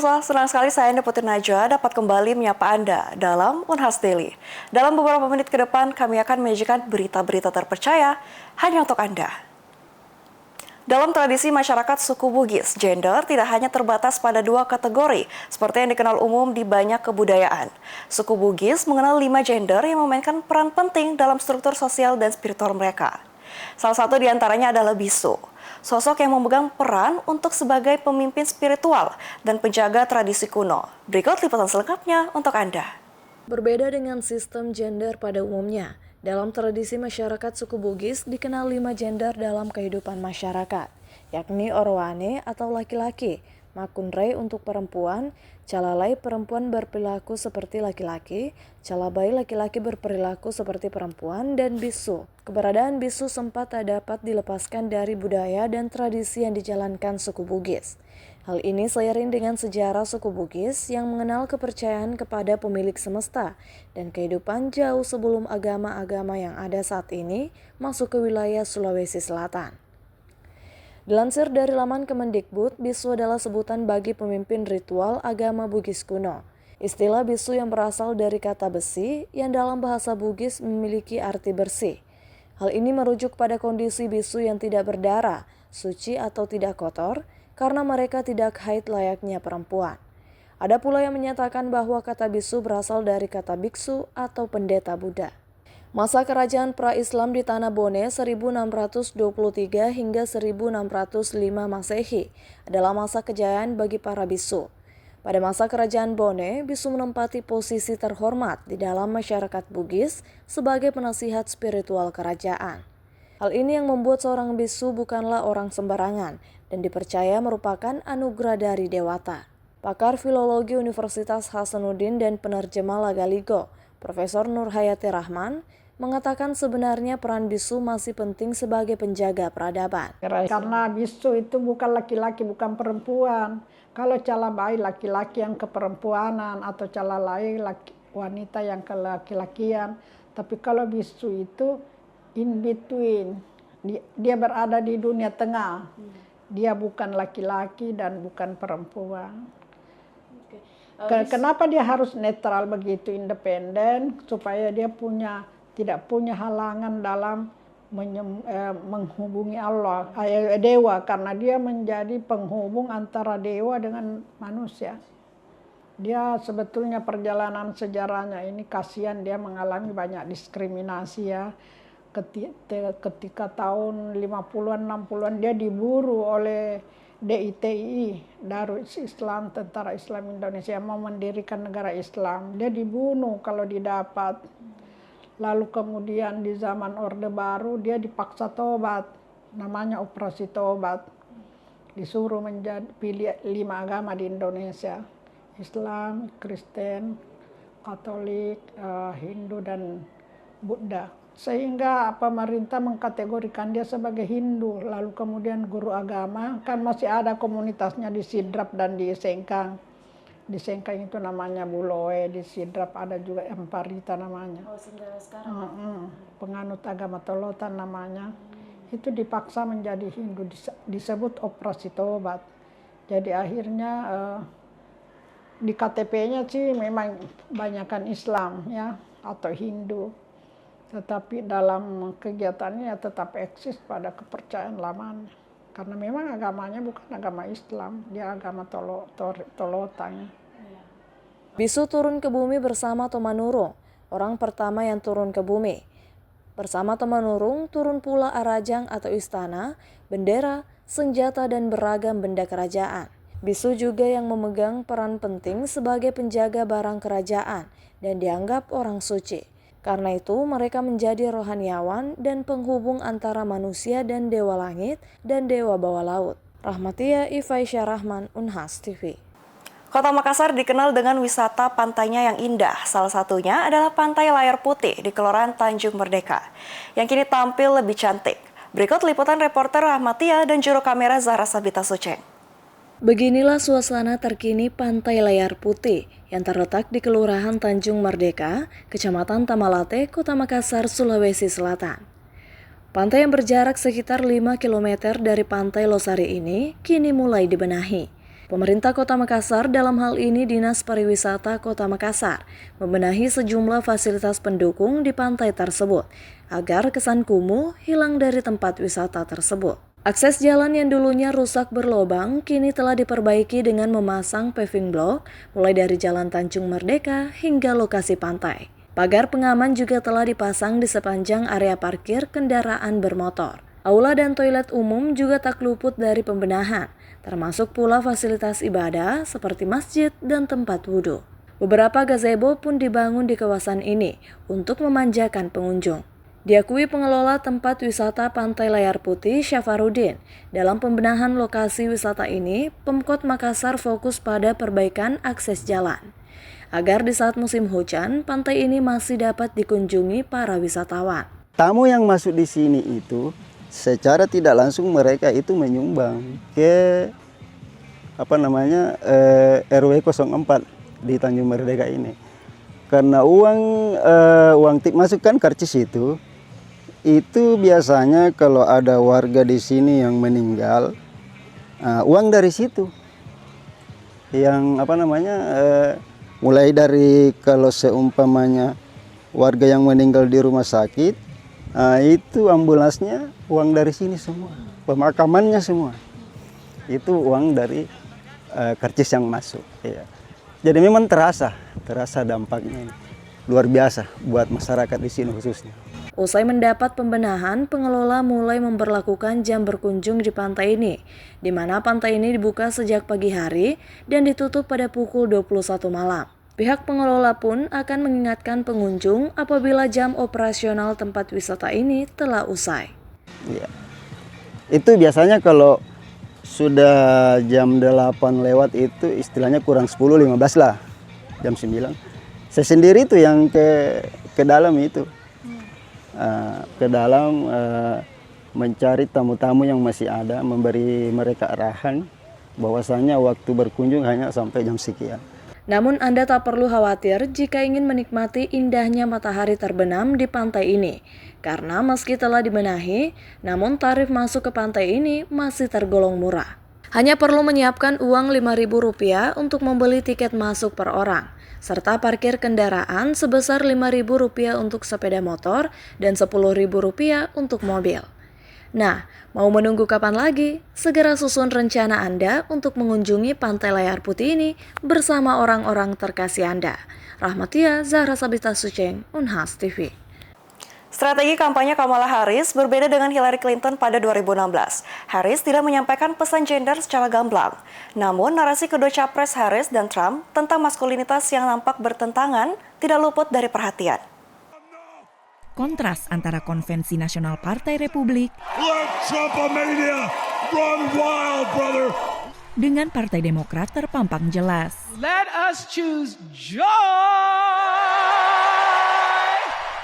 Pemirsa, senang sekali saya Putri Najwa dapat kembali menyapa Anda dalam Unhas Daily. Dalam beberapa menit ke depan, kami akan menyajikan berita-berita terpercaya hanya untuk Anda. Dalam tradisi masyarakat suku Bugis, gender tidak hanya terbatas pada dua kategori, seperti yang dikenal umum di banyak kebudayaan. Suku Bugis mengenal 5 gender yang memainkan peran penting dalam struktur sosial dan spiritual mereka. Salah satu di antaranya adalah bisu, sosok yang memegang peran untuk sebagai pemimpin spiritual dan penjaga tradisi kuno. Berikut liputan selengkapnya untuk Anda. Berbeda dengan sistem gender pada umumnya, dalam tradisi masyarakat suku Bugis dikenal 5 gender dalam kehidupan masyarakat, yakni Orwane atau laki-laki, Makunrei untuk perempuan, Calalai perempuan berperilaku seperti laki-laki, Calabai laki-laki berperilaku seperti perempuan, dan Bisu. Keberadaan bisu sempat tak dapat dilepaskan dari budaya dan tradisi yang dijalankan suku Bugis. Hal ini seiring dengan sejarah suku Bugis yang mengenal kepercayaan kepada pemilik semesta dan kehidupan jauh sebelum agama-agama yang ada saat ini masuk ke wilayah Sulawesi Selatan. Dilansir dari laman Kemendikbud, bisu adalah sebutan bagi pemimpin ritual agama Bugis kuno. Istilah bisu yang berasal dari kata besi yang dalam bahasa Bugis memiliki arti bersih. Hal ini merujuk pada kondisi bisu yang tidak berdarah, suci atau tidak kotor, karena mereka tidak haid layaknya perempuan. Ada pula yang menyatakan bahwa kata bisu berasal dari kata biksu atau pendeta Buddha. Masa kerajaan pra-Islam di Tanah Bone 1623 hingga 1605 Masehi adalah masa kejayaan bagi para bisu. Pada masa kerajaan Bone, bisu menempati posisi terhormat di dalam masyarakat Bugis sebagai penasihat spiritual kerajaan. Hal ini yang membuat seorang bisu bukanlah orang sembarangan dan dipercaya merupakan anugerah dari Dewata. Pakar Filologi Universitas Hasanuddin dan penerjemah Lagaligo, Profesor Nurhayati Rahman, mengatakan sebenarnya peran bisu masih penting sebagai penjaga peradaban. Karena bisu itu bukan laki-laki, bukan perempuan. Kalau calabai laki-laki yang keperempuanan atau calalai wanita yang kelaki-lakian. Tapi kalau bisu itu in between, dia berada di dunia tengah. Dia bukan laki-laki dan bukan perempuan. Kenapa dia harus netral begitu, independen, supaya dia tidak punya halangan dalam menghubungi Allah, dewa, karena dia menjadi penghubung antara dewa dengan manusia. Dia sebetulnya perjalanan sejarahnya ini kasihan, dia mengalami banyak diskriminasi ya. Ketika tahun 50-an, 60-an dia diburu oleh DITI, Darul Islam, Tentara Islam Indonesia, mau mendirikan negara Islam. Dia dibunuh kalau didapat. Lalu kemudian di zaman Orde Baru dia dipaksa tobat, namanya Operasi Tobat. Disuruh pilih 5 agama di Indonesia, Islam, Kristen, Katolik, Hindu, dan Buddha. Sehingga pemerintah mengkategorikan dia sebagai Hindu. Lalu kemudian guru agama, kan masih ada komunitasnya di Sidrap dan di Sengkang. Di Sengkang itu namanya Buloe, di Sidrap ada juga Emparita namanya. Oh, sekarang. Penganut agama Tolotan namanya. Itu dipaksa menjadi Hindu, disebut Operasi Tobat. Jadi akhirnya di KTP-nya sih memang banyakan Islam ya atau Hindu. Tetapi dalam kegiatannya tetap eksis pada kepercayaan lamanya. Karena memang agamanya bukan agama Islam, dia agama Tolotan. Bisu turun ke bumi bersama Tomanurung, orang pertama yang turun ke bumi. Bersama Tomanurung turun pula arajang atau istana, bendera, senjata, dan beragam benda kerajaan. Bisu juga yang memegang peran penting sebagai penjaga barang kerajaan dan dianggap orang suci. Karena itu mereka menjadi rohaniawan dan penghubung antara manusia dan dewa langit dan dewa bawah laut. Rahmatia Ifaisyah Rahman, Unhas TV. Kota Makassar dikenal dengan wisata pantainya yang indah. Salah satunya adalah Pantai Layar Putih di Kelurahan Tanjung Merdeka, yang kini tampil lebih cantik. Berikut liputan reporter Rahmatia dan juru kamera Zahra Sabita Suceng. Beginilah suasana terkini Pantai Layar Putih yang terletak di Kelurahan Tanjung Merdeka, Kecamatan Tamalate, Kota Makassar, Sulawesi Selatan. Pantai yang berjarak sekitar 5 km dari Pantai Losari ini kini mulai dibenahi. Pemerintah Kota Makassar, dalam hal ini Dinas Pariwisata Kota Makassar, membenahi sejumlah fasilitas pendukung di pantai tersebut agar kesan kumuh hilang dari tempat wisata tersebut. Akses jalan yang dulunya rusak berlobang kini telah diperbaiki dengan memasang paving block mulai dari Jalan Tanjung Merdeka hingga lokasi pantai. Pagar pengaman juga telah dipasang di sepanjang area parkir kendaraan bermotor. Aula dan toilet umum juga tak luput dari pembenahan, termasuk pula fasilitas ibadah seperti masjid dan tempat wudhu. Beberapa gazebo pun dibangun di kawasan ini untuk memanjakan pengunjung. Diakui pengelola tempat wisata Pantai Layar Putih Syafarudin, dalam pembenahan lokasi wisata ini, Pemkot Makassar fokus pada perbaikan akses jalan, agar di saat musim hujan, pantai ini masih dapat dikunjungi para wisatawan. Tamu yang masuk di sini itu secara tidak langsung mereka itu menyumbang ke RW 04 di Tanjung Merdeka ini. Karena uang tip masuk kan karcis itu biasanya kalau ada warga di sini yang meninggal, uang dari situ. Yang mulai dari kalau seumpamanya warga yang meninggal di rumah sakit, itu ambulansnya uang dari sini semua, pemakamannya semua itu uang dari karcis yang masuk. Ya. Jadi memang terasa dampaknya ini. Luar biasa buat masyarakat di sini khususnya. Usai mendapat pembenahan, pengelola mulai memberlakukan jam berkunjung di pantai ini, di mana pantai ini dibuka sejak pagi hari dan ditutup pada pukul 21 malam. Pihak pengelola pun akan mengingatkan pengunjung apabila jam operasional tempat wisata ini telah usai. Ya. Itu biasanya kalau sudah jam 8 lewat itu istilahnya kurang 10-15 lah, jam 9. Saya sendiri itu yang ke dalam itu. Ke dalam mencari tamu-tamu yang masih ada, memberi mereka arahan bahwasanya waktu berkunjung hanya sampai jam sekian. Namun Anda tak perlu khawatir jika ingin menikmati indahnya matahari terbenam di pantai ini. Karena meski telah dibenahi, namun tarif masuk ke pantai ini masih tergolong murah. Hanya perlu menyiapkan uang Rp5.000 untuk membeli tiket masuk per orang, serta parkir kendaraan sebesar Rp5.000 untuk sepeda motor dan Rp10.000 untuk mobil. Nah, mau menunggu kapan lagi? Segera susun rencana Anda untuk mengunjungi Pantai Layar Putih ini bersama orang-orang terkasih Anda. Rahmatia Zahra Sabita Suceng, Unhas TV. Strategi kampanye Kamala Harris berbeda dengan Hillary Clinton pada 2016. Harris tidak menyampaikan pesan gender secara gamblang. Namun, narasi kedua capres Harris dan Trump tentang maskulinitas yang nampak bertentangan tidak luput dari perhatian. Kontras antara Konvensi Nasional Partai Republik dengan Partai Demokrat terpampang jelas. Let us choose joy.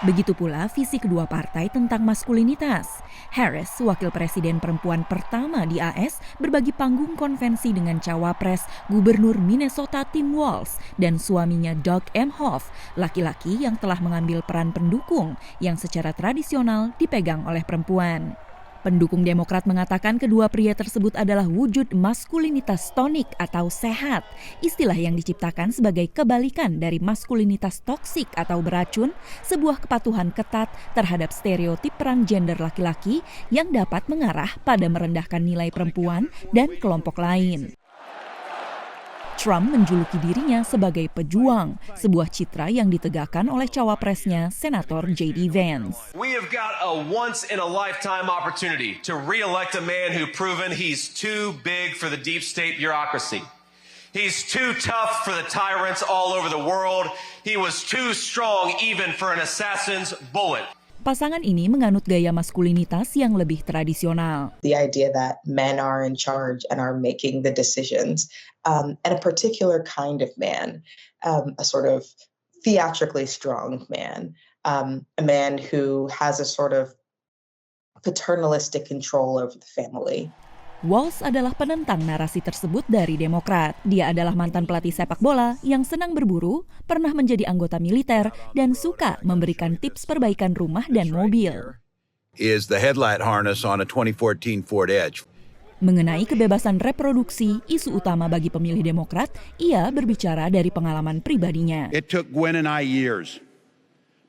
Begitu pula visi kedua partai tentang maskulinitas. Harris, wakil presiden perempuan pertama di AS, berbagi panggung konvensi dengan cawapres Gubernur Minnesota Tim Walz dan suaminya Doug Emhoff, laki-laki yang telah mengambil peran pendukung yang secara tradisional dipegang oleh perempuan. Pendukung Demokrat mengatakan kedua pria tersebut adalah wujud maskulinitas tonik atau sehat, istilah yang diciptakan sebagai kebalikan dari maskulinitas toksik atau beracun, sebuah kepatuhan ketat terhadap stereotip peran gender laki-laki yang dapat mengarah pada merendahkan nilai perempuan dan kelompok lain. Trump menjuluki dirinya sebagai pejuang, sebuah citra yang ditegakkan oleh cawapresnya, Senator J.D. Vance. We have got a once-in-a-lifetime opportunity to re-elect a man who proven he's too big for the deep state bureaucracy. He's too tough for the tyrants all over the world. He was too strong even for an assassin's bullet. Pasangan ini menganut gaya maskulinitas yang lebih tradisional. The idea that men are in charge and are making the decisions, and a particular kind of man, a sort of theatrically strong man, a man who has a sort of paternalistic control over the family. Walz adalah penentang narasi tersebut dari Demokrat. Dia adalah mantan pelatih sepak bola yang senang berburu, pernah menjadi anggota militer, dan suka memberikan tips perbaikan rumah dan mobil. Is the headlight harness on a 2014 Ford Edge. Mengenai kebebasan reproduksi, isu utama bagi pemilih Demokrat, ia berbicara dari pengalaman pribadinya. It took Gwen and I years,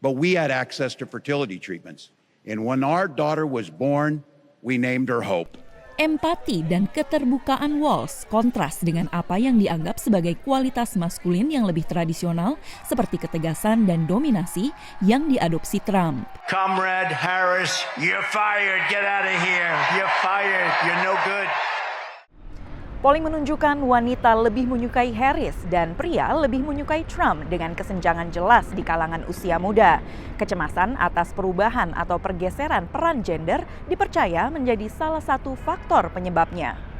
but we had access to fertility treatments. And when our daughter was born, we named her Hope. Empati dan keterbukaan Walz kontras dengan apa yang dianggap sebagai kualitas maskulin yang lebih tradisional seperti ketegasan dan dominasi yang diadopsi Trump. Comrade Harris, you're fired. Get out of here. You're fired. You're no good. Polling menunjukkan wanita lebih menyukai Harris dan pria lebih menyukai Trump dengan kesenjangan jelas di kalangan usia muda. Kecemasan atas perubahan atau pergeseran peran gender dipercaya menjadi salah satu faktor penyebabnya.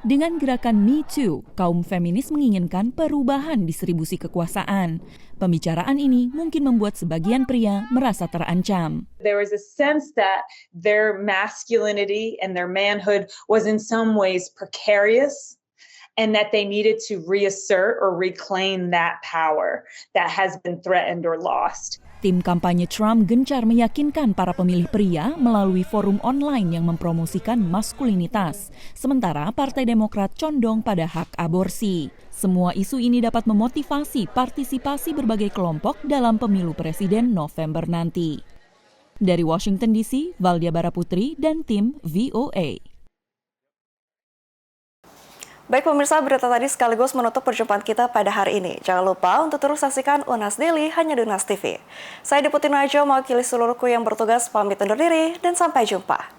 Dengan gerakan Me Too, kaum feminis menginginkan perubahan distribusi kekuasaan. Pembicaraan ini mungkin membuat sebagian pria merasa terancam. There was a sense that their masculinity and their manhood was in some ways precarious and that they needed to reassert or reclaim that power that has been threatened or lost. Tim kampanye Trump gencar meyakinkan para pemilih pria melalui forum online yang mempromosikan maskulinitas. Sementara Partai Demokrat condong pada hak aborsi. Semua isu ini dapat memotivasi partisipasi berbagai kelompok dalam pemilu presiden November nanti. Dari Washington DC, Valdia Baraputri dan tim VOA. Baik pemirsa, berita tadi sekaligus menutup perjumpaan kita pada hari ini. Jangan lupa untuk terus saksikan Unas Daily hanya di Unas TV. Saya Deputi Najwa mewakili seluruh kru yang bertugas pamit undur diri dan sampai jumpa.